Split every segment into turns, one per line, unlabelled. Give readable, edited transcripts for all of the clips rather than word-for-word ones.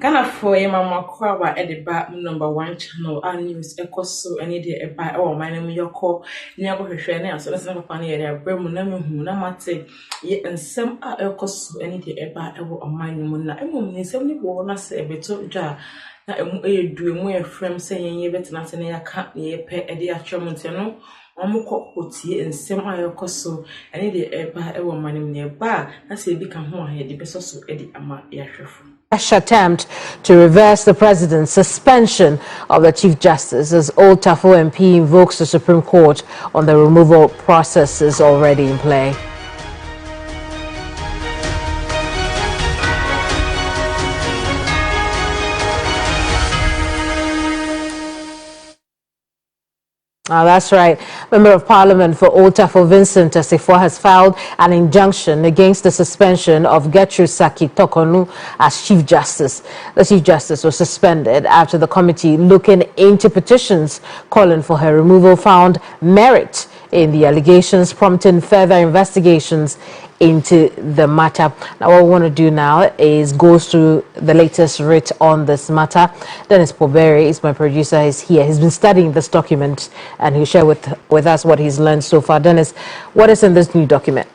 Ghana for a mama crab at the back #1 channel and news ecoso any day a buy or my name your call near Shana, so that's not funny area, Bremunam, Hunamate, yet and some are ecoso any day a buy or my name. I won't say what say a bit of jar. Now, doing more from saying you better not any account near pay a dear Chamontano. Omukoti and semi okoso and the eba ewo manim nearby. That's a become more here, the best also Eddie Ama Yashafu.
Attempt to reverse the president's suspension of the Chief Justice as Old Tafo MP invokes the Supreme Court on the removal processes already in play. That's right. Member of Parliament for Old Tafo Vincent Asifo has filed an injunction against the suspension of Gertrude Saki Tokonu as Chief Justice. The Chief Justice was suspended after the committee looking into petitions calling for her removal found merit in the allegations, prompting further investigations into the matter. Now, what we want to do now is go through the latest writ on this matter. Dennis Poberi is my producer. He's here. He's been studying this document and he'll share with us what he's learned so far. Dennis, what is in this new document?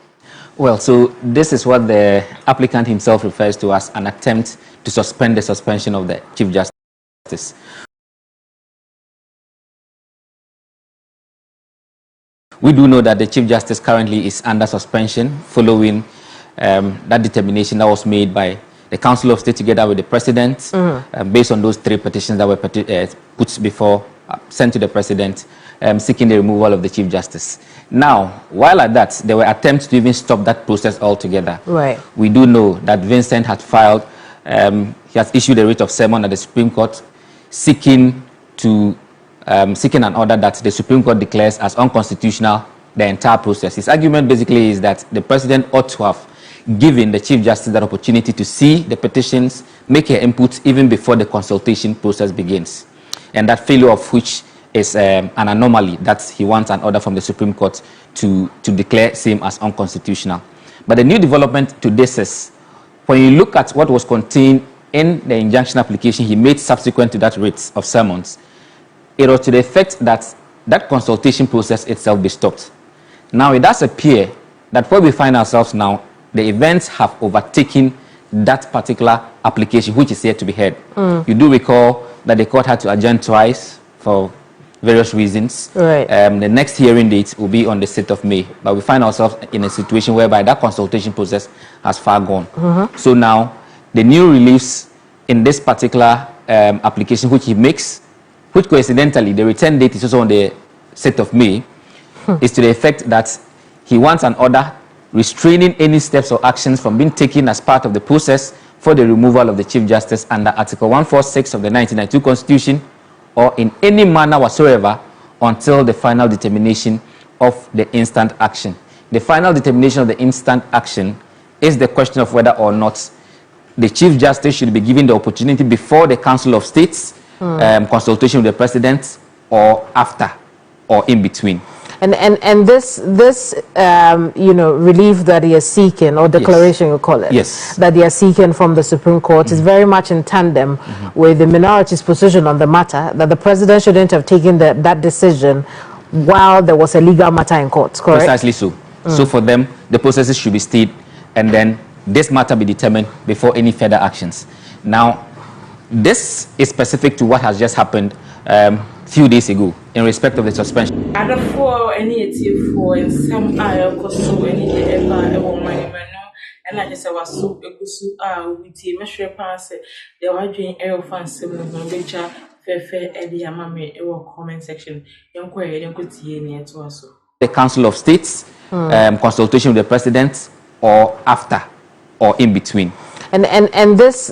Well, so this is what the applicant himself refers to as an attempt to suspend the suspension of the Chief Justice. We do know that the Chief Justice currently is under suspension following that determination that was made by the Council of State together with the President based on those 3 petitions that were put before, sent to the President, seeking the removal of the Chief Justice. Now, while at that, there were attempts to even stop that process altogether.
Right.
We do know that Vincent had filed, he has issued a writ of sermon at the Supreme Court seeking an order that the Supreme Court declares as unconstitutional the entire process. His argument basically is that the President ought to have given the Chief Justice that opportunity to see the petitions, make her input even before the consultation process begins. And that failure of which is an anomaly that he wants an order from the Supreme Court to declare same as unconstitutional. But the new development to this is, when you look at what was contained in the injunction application he made subsequent to that writ of sermons, it was to the effect that that consultation process itself be stopped. Now, it does appear that where we find ourselves now, the events have overtaken that particular application, which is yet to be heard. You do recall that the court had to adjourn twice for various reasons.
Right.
The next hearing date will be on the 6th of May. But we find ourselves in a situation whereby that consultation process has far gone. So now, the new reliefs in this particular application which he makes, which coincidentally, the return date is also on the 6th of May, is to the effect that he wants an order restraining any steps or actions from being taken as part of the process for the removal of the Chief Justice under Article 146 of the 1992 Constitution, or in any manner whatsoever until the final determination of the instant action. The final determination of the instant action is the question of whether or not the Chief Justice should be given the opportunity before the Council of States consultation with the President, or after, or in between.
And this relief that he is seeking, or declaration, you call it, that they are seeking from the Supreme Court is very much in tandem with the minority's position on the matter, that the President shouldn't have taken that decision while there was a legal matter in court, correct?
Precisely so. So for them, the processes should be stayed, and then this matter be determined before any further actions. Now, this is specific to what has just happened few days ago in respect of the suspension.
And for any for in some so any ever and I just was so with a measure pass they were doing air fancy which are fair Eddie Amame comment section. Young query and could see near to us.
The Council of States consultation with the President, or after, or in between.
And this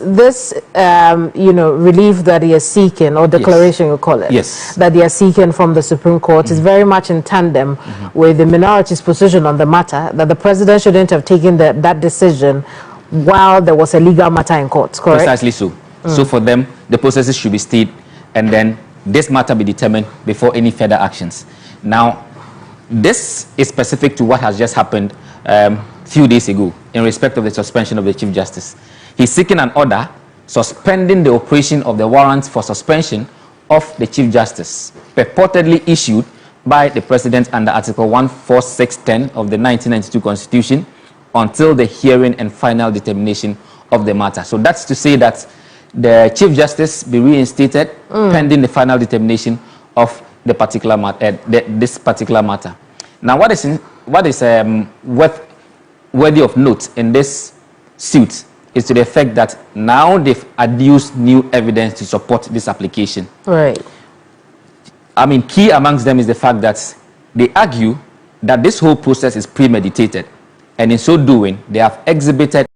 relief that he is seeking, or declaration, you call it, that they are seeking from the Supreme Court is very much in tandem with the minority's position on the matter, that the President shouldn't have taken that decision while there was a legal matter in court, correct?
Precisely so. So for them, the processes should be stayed, and then this matter be determined before any further actions. Now, this is specific to what has just happened few days ago in respect of the suspension of the Chief Justice. He's seeking an order suspending the operation of the warrant for suspension of the Chief Justice, purportedly issued by the President under Article 14610 of the 1992 Constitution until the hearing and final determination of the matter. So that's to say that the Chief Justice be reinstated pending the final determination of the particular matter, this particular matter. Now, what is worthy of note in this suit is to the effect that now they've adduced new evidence to support this application.
Right.
I mean, key amongst them is the fact that they argue that this whole process is premeditated, and in so doing, they have exhibited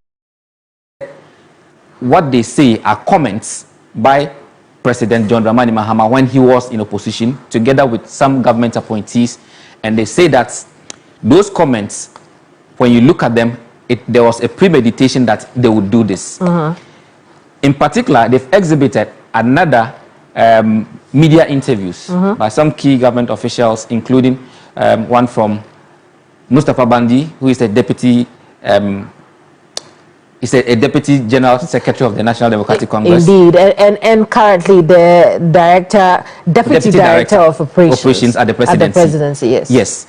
what they say are comments by President John Dramani Mahama when he was in opposition, together with some government appointees, and they say that those comments, when you look at them, there was a premeditation that they would do this. In particular, they've exhibited another media interviews by some key government officials, including one from Mustapha Bandi, who is a deputy deputy general secretary of the National Democratic Congress.
Indeed, and currently the deputy director of operations
at the presidency.
Yes.
Yes.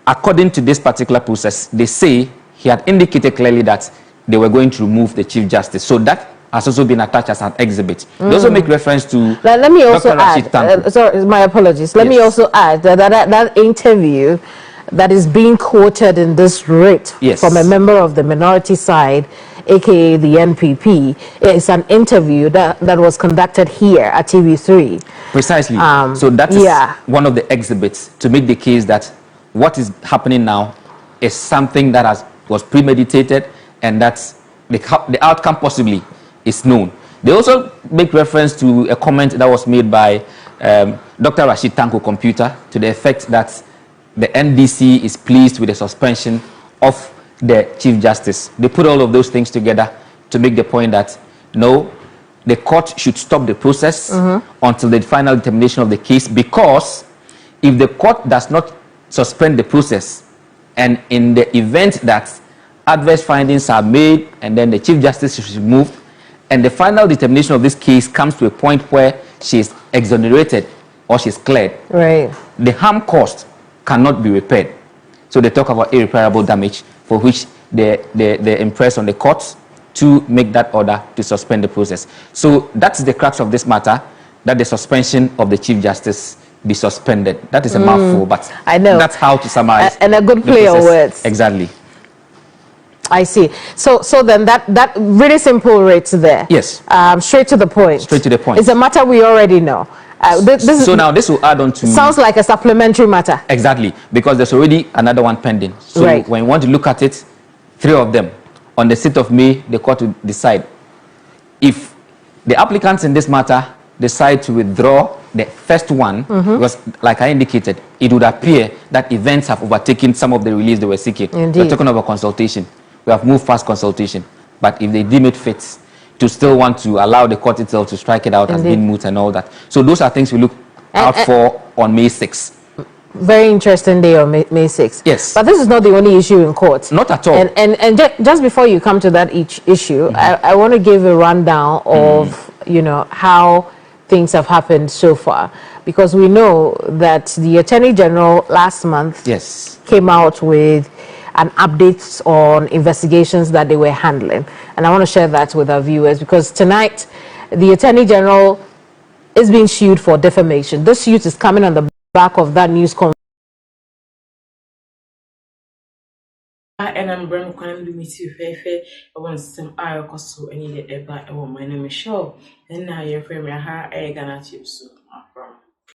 According to this particular process, they say he had indicated clearly that they were going to remove the Chief Justice. So that has also been attached as an exhibit. They also make reference to
let me also
Dr.
add, sorry, my apologies. Let me also add that interview that is being quoted in this writ from a member of the minority side, aka the NPP, is an interview that was conducted here at TV3.
Precisely. So that is one of the exhibits to make the case that what is happening now is something that was premeditated, and that the outcome possibly is known. They also make reference to a comment that was made by Dr. Rashid Tanko Computer to the effect that the NDC is pleased with the suspension of the Chief Justice. They put all of those things together to make the point that no, the court should stop the process until the final determination of the case, because if the court does not suspend the process, and in the event that adverse findings are made and then the Chief Justice is removed, and the final determination of this case comes to a point where she is exonerated or she's cleared, the harm caused cannot be repaired. So they talk about irreparable damage, for which they impress on the courts to make that order to suspend the process. So that's the crux of this matter, that the suspension of the Chief Justice be suspended. That is a mouthful, but
I know
that's how to summarize.
And a good play of words.
Exactly.
I see. So then that really simple rates there.
Yes.
Straight to the point.
Straight to the point.
It's a matter we already know.
Now this will add on to...
Sounds like a supplementary matter.
Exactly, because there's already another one pending. So when you want to look at it, 3 of them, on the 6th of May, the court will decide. If the applicants in this matter decide to withdraw the first one, because like I indicated, it would appear that events have overtaken some of the relief they were seeking.
Indeed.
We're talking about consultation. We have moved past consultation. But if they deem it fit to still want to allow the court itself to strike it out as being moot and all that. So those are things we look out for on May 6th.
Very interesting day on May 6th.
Yes.
But this is not the only issue in court.
Not at all.
And just before you come to that issue, I want to give a rundown of, how things have happened so far. Because we know that the Attorney General last month came out with an update on investigations that they were handling. And I want to share that with our viewers, because tonight the Attorney General is being sued for defamation. This suit is coming on the back of that news conference.
And I'm Bram Kwan Lumisi Fefe. I want some eye or so any day ever. I want my name is Michelle. And now you're from your hair, Ghanatube.